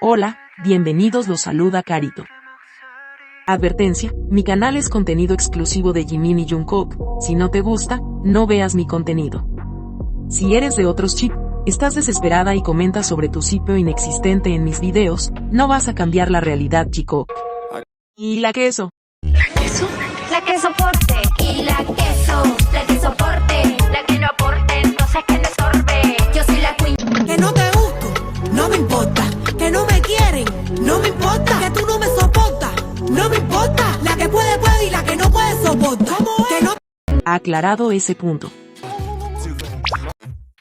Hola, bienvenidos, los saluda Carito. Advertencia, mi canal es contenido exclusivo de Jimin y Jungkook, si no te gusta, no veas mi contenido. Si eres de otros chip, estás desesperada y comentas sobre tu sitio inexistente en mis videos, no vas a cambiar la realidad, chico. ¿Y la queso? ¿La queso? La que soporte. Y la que soporte. La que no aporte, entonces que le sorbe. Yo soy la queen. Que no te busco, no me importa. Que no me quieren, no me importa. Que tú no me soportas, no me importa. La que puede, puede y la que no puede soporta. Que no... Aclarado ese punto.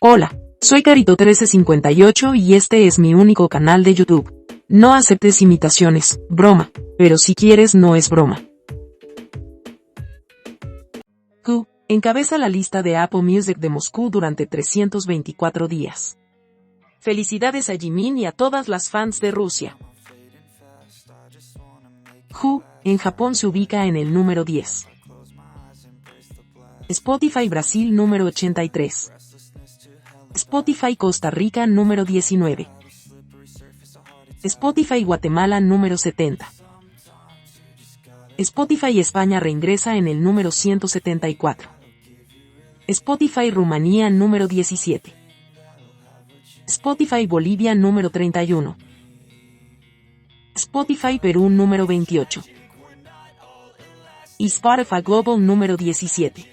Hola, soy Carito1358 y este es mi único canal de YouTube. No aceptes imitaciones, broma, pero si quieres no es broma. Q encabeza la lista de Apple Music de Moscú durante 324 días. Felicidades a Jimin y a todas las fans de Rusia. Who en Japón se ubica en el número 10. Spotify Brasil número 83. Spotify Costa Rica número 19. Spotify Guatemala número 70. Spotify España reingresa en el número 174. Spotify Rumanía número 17. Spotify Bolivia número 31. Spotify Perú número 28. Y Spotify Global número 17.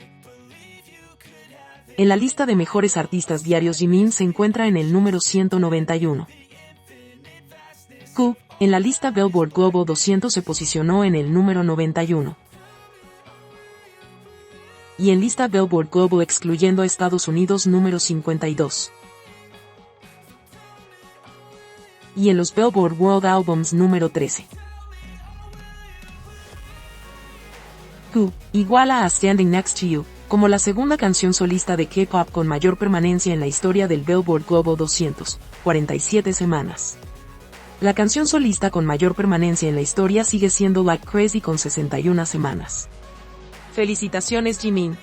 En la lista de mejores artistas diarios, Jimin se encuentra en el número 191. Q en la lista Billboard Global 200 se posicionó en el número 91. Y en lista Billboard Global excluyendo a Estados Unidos número 52. Y en los Billboard World Albums número 13. Q iguala a Standing Next to You como la segunda canción solista de K-pop con mayor permanencia en la historia del Billboard Global 200, 47 semanas. La canción solista con mayor permanencia en la historia sigue siendo Like Crazy con 61 semanas. Felicitaciones, Jimin.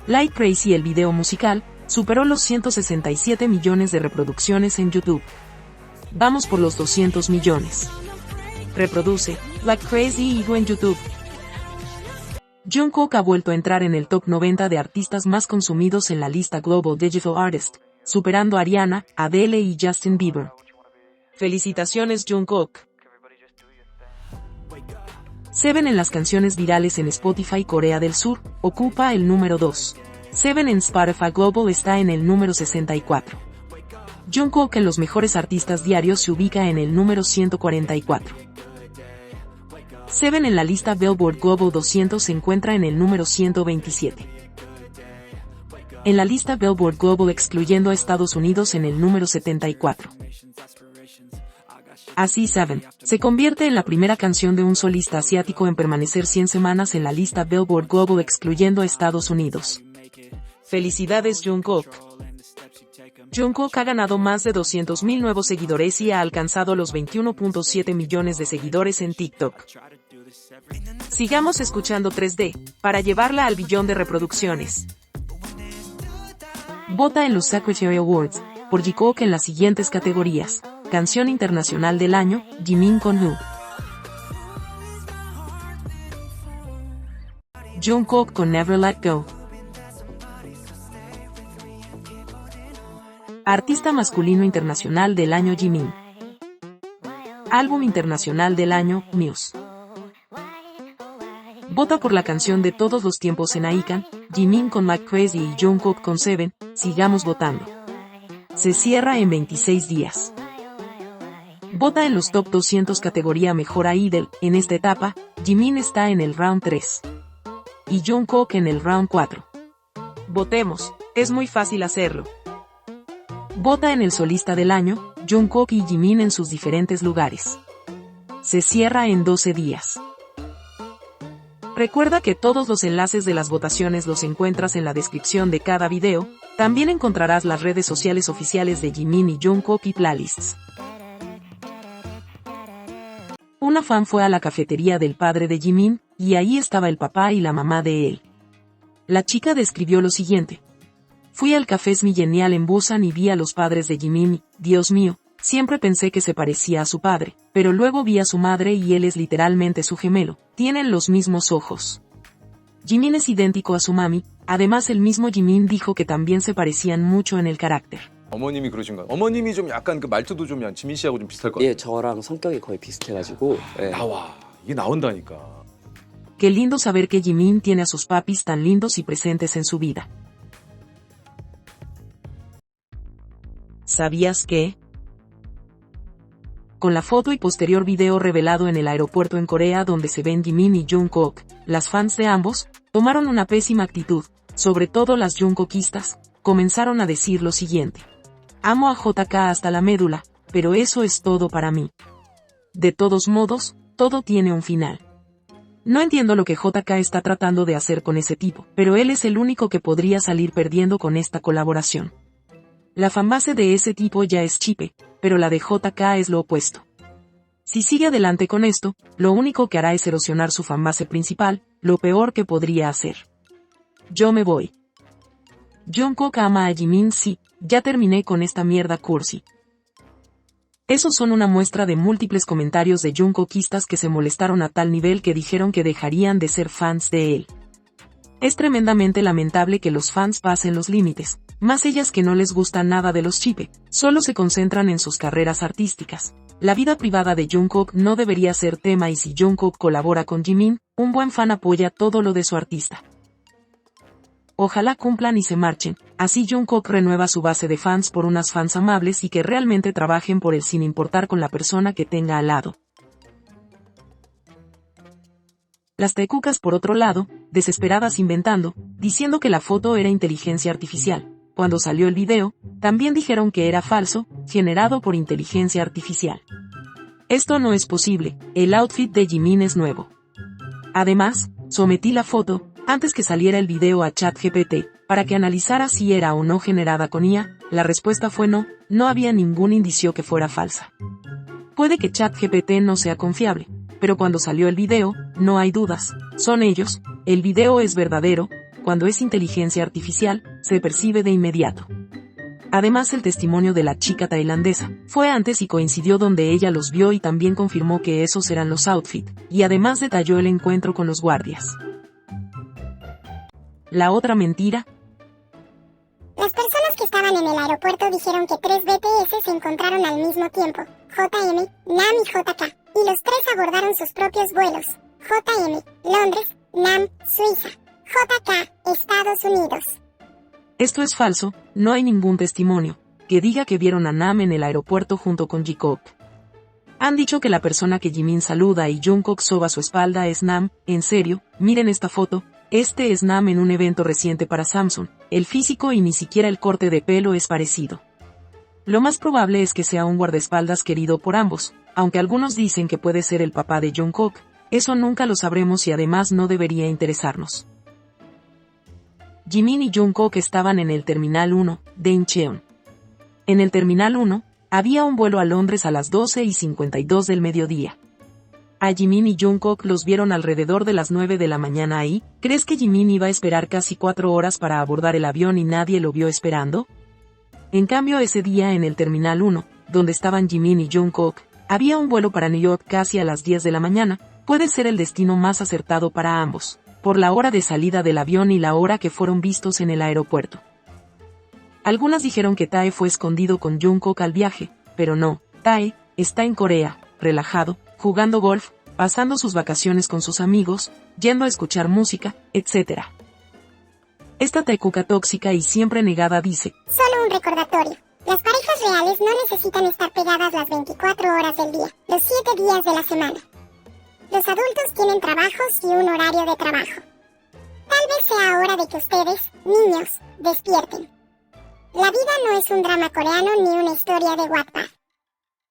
Like Crazy, el video musical, superó los 167 millones de reproducciones en YouTube. Vamos por los 200 millones. Reproduce Like Crazy y en YouTube. Jungkook ha vuelto a entrar en el top 90 de artistas más consumidos en la lista Global Digital Artist, superando a Ariana, Adele y Justin Bieber. Felicitaciones, Jungkook. Seven en las canciones virales en Spotify Corea del Sur, ocupa el número 2. Seven en Spotify Global está en el número 64. Jungkook en los mejores artistas diarios se ubica en el número 144. Seven en la lista Billboard Global 200 se encuentra en el número 127. En la lista Billboard Global excluyendo a Estados Unidos en el número 74. Así Seven se convierte en la primera canción de un solista asiático en permanecer 100 semanas en la lista Billboard Global excluyendo a Estados Unidos. Felicidades, Jungkook. Jungkook ha ganado más de 200.000 nuevos seguidores y ha alcanzado los 21.7 millones de seguidores en TikTok. Sigamos escuchando 3D, para llevarla al billón de reproducciones. Vota en los Secretary Awards, por Jungkook en las siguientes categorías. Canción Internacional del Año, Jimin con Who. Jungkook con Never Let Go. Artista Masculino Internacional del Año, Jimin. Álbum Internacional del Año, Muse. Vota por la canción de todos los tiempos en Icon, Jimin con Like Crazy y Jungkook con Seven, sigamos votando. Se cierra en 26 días. Vota en los top 200 categoría Mejor Idol, en esta etapa, Jimin está en el round 3. Y Jungkook en el round 4. Votemos, es muy fácil hacerlo. Vota en el solista del año, Jungkook y Jimin en sus diferentes lugares. Se cierra en 12 días. Recuerda que todos los enlaces de las votaciones los encuentras en la descripción de cada video, también encontrarás las redes sociales oficiales de Jimin y Jungkook y playlists. Una fan fue a la cafetería del padre de Jimin, y ahí estaba el papá y la mamá de él. La chica describió lo siguiente. Fui al Café Millennial en Busan y vi a los padres de Jimin y, Dios mío, siempre pensé que se parecía a su padre, pero luego vi a su madre y él es literalmente su gemelo, tienen los mismos ojos. Jimin es idéntico a su mami, además el mismo Jimin dijo que también se parecían mucho en el carácter. 어머님이 그러신가요? 어머님이 좀 약간 그 말투도 좀 지민 씨하고 좀 비슷할 것 같아요. 예, 저랑 성격이 거의 비슷해가지고. 예. 나와. 이게 나온다니까. Qué lindo saber que Jimin tiene a sus papis tan lindos y presentes en su vida. ¿Sabías que? Con la foto y posterior video revelado en el aeropuerto en Corea donde se ven Jimin y Jungkook, las fans de ambos, tomaron una pésima actitud, sobre todo las Jungkookistas, comenzaron a decir lo siguiente. Amo a JK hasta la médula, pero eso es todo para mí. De todos modos, todo tiene un final. No entiendo lo que JK está tratando de hacer con ese tipo, pero él es el único que podría salir perdiendo con esta colaboración. La fanbase de ese tipo ya es chipe, pero la de JK es lo opuesto. Si sigue adelante con esto, lo único que hará es erosionar su fanbase principal, lo peor que podría hacer. Yo me voy. Jungkook ama a Jimin, sí, ya terminé con esta mierda cursi. Esos son una muestra de múltiples comentarios de Jungkookistas que se molestaron a tal nivel que dijeron que dejarían de ser fans de él. Es tremendamente lamentable que los fans pasen los límites, más ellas que no les gusta nada de los chipe, solo se concentran en sus carreras artísticas. La vida privada de Jungkook no debería ser tema y si Jungkook colabora con Jimin, un buen fan apoya todo lo de su artista. Ojalá cumplan y se marchen, así Jungkook renueva su base de fans por unas fans amables y que realmente trabajen por él sin importar con la persona que tenga al lado. Las tecucas por otro lado, desesperadas inventando, diciendo que la foto era inteligencia artificial. Cuando salió el video, también dijeron que era falso, generado por inteligencia artificial. Esto no es posible, el outfit de Jimin es nuevo. Además, sometí la foto, antes que saliera el video a ChatGPT, para que analizara si era o no generada con IA, la respuesta fue no, no había ningún indicio que fuera falsa. Puede que ChatGPT no sea confiable, pero cuando salió el video, no hay dudas, son ellos, el video es verdadero, cuando es inteligencia artificial, se percibe de inmediato. Además el testimonio de la chica tailandesa, fue antes y coincidió donde ella los vio y también confirmó que esos eran los outfits, y además detalló el encuentro con los guardias. La otra mentira. Las personas que estaban en el aeropuerto dijeron que 3 BTS se encontraron al mismo tiempo, JM, Nam y JK, y los 3 abordaron sus propios vuelos, JM, Londres, Nam, Suiza, JK, Estados Unidos. Esto es falso, no hay ningún testimonio que diga que vieron a Nam en el aeropuerto junto con Jikook. Han dicho que la persona que Jimin saluda y Jungkook soba su espalda es Nam, en serio, miren esta foto, este es Nam en un evento reciente para Samsung, el físico y ni siquiera el corte de pelo es parecido. Lo más probable es que sea un guardaespaldas querido por ambos, aunque algunos dicen que puede ser el papá de Jungkook, eso nunca lo sabremos y además no debería interesarnos. Jimin y Jungkook estaban en el Terminal 1, de Incheon. En el Terminal 1, había un vuelo a Londres a las 12:52 del mediodía. A Jimin y Jungkook los vieron alrededor de las 9 de la mañana ahí. ¿Crees que Jimin iba a esperar casi 4 horas para abordar el avión y nadie lo vio esperando? En cambio ese día en el Terminal 1, donde estaban Jimin y Jungkook, había un vuelo para New York casi a las 10 de la mañana, puede ser el destino más acertado para ambos, por la hora de salida del avión y la hora que fueron vistos en el aeropuerto. Algunas dijeron que Tae fue escondido con Jungkook al viaje, pero no, Tae está en Corea, relajado, jugando golf, pasando sus vacaciones con sus amigos, yendo a escuchar música, etc. Esta tecuca tóxica y siempre negada dice: Solo un recordatorio. Las parejas reales no necesitan estar pegadas las 24 horas del día, los 7 días de la semana. Los adultos tienen trabajos y un horario de trabajo. Tal vez sea hora de que ustedes, niños, despierten. La vida no es un drama coreano ni una historia de Wattpad.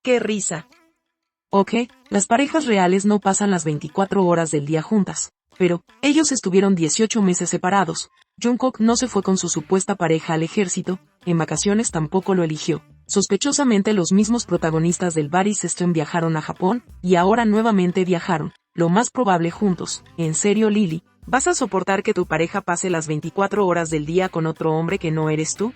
¡Qué risa! Ok, las parejas reales no pasan las 24 horas del día juntas, pero ellos estuvieron 18 meses separados. Jungkook no se fue con su supuesta pareja al ejército, en vacaciones tampoco lo eligió. Sospechosamente los mismos protagonistas del Body System viajaron a Japón, y ahora nuevamente viajaron, lo más probable juntos. En serio Lily, ¿Vas a soportar que tu pareja pase las 24 horas del día con otro hombre que no eres tú?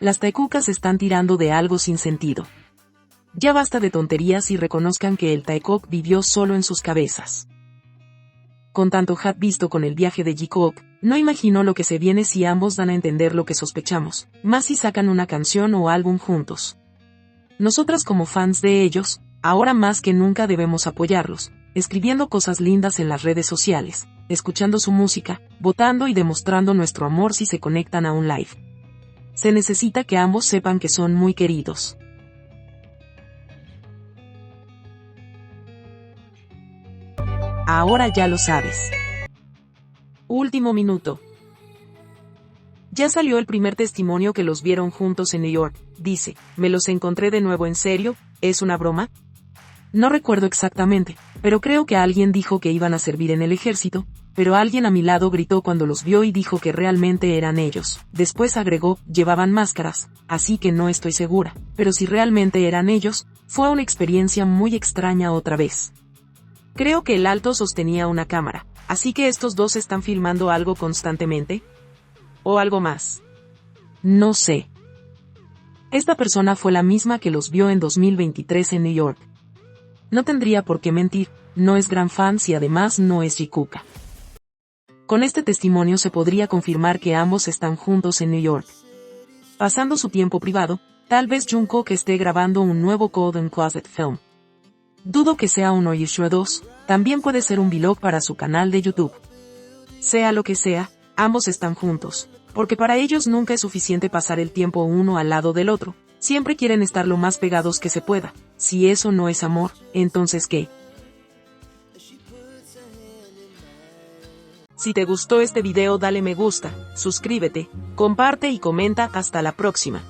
Las taekukas están tirando de algo sin sentido. Ya basta de tonterías y reconozcan que el taekok vivió solo en sus cabezas. Con tanto hate visto con el viaje de Jikook, no imagino lo que se viene si ambos dan a entender lo que sospechamos, más si sacan una canción o álbum juntos. Nosotras como fans de ellos, ahora más que nunca debemos apoyarlos, escribiendo cosas lindas en las redes sociales, escuchando su música, votando y demostrando nuestro amor si se conectan a un live. Se necesita que ambos sepan que son muy queridos. Ahora ya lo sabes. Último minuto. Ya salió el primer testimonio que los vieron juntos en New York. Dice, me los encontré de nuevo en serio, ¿es una broma? No recuerdo exactamente, pero creo que alguien dijo que iban a servir en el ejército, pero alguien a mi lado gritó cuando los vio y dijo que realmente eran ellos. Después agregó, llevaban máscaras, así que no estoy segura, pero si realmente eran ellos, fue una experiencia muy extraña otra vez. Creo que el alto sostenía una cámara, así que estos dos están filmando algo constantemente. ¿O algo más? No sé. Esta persona fue la misma que los vio en 2023 en New York. No tendría por qué mentir, no es gran fan y además no es Jikuka. Con este testimonio se podría confirmar que ambos están juntos en New York. Pasando su tiempo privado, tal vez Jungkook esté grabando un nuevo Golden Closet film. Dudo que sea un Oishua 2, también puede ser un vlog para su canal de YouTube. Sea lo que sea, ambos están juntos, porque para ellos nunca es suficiente pasar el tiempo uno al lado del otro, siempre quieren estar lo más pegados que se pueda. Si eso no es amor, entonces ¿qué? Si te gustó este video dale me gusta, suscríbete, comparte y comenta. Hasta la próxima.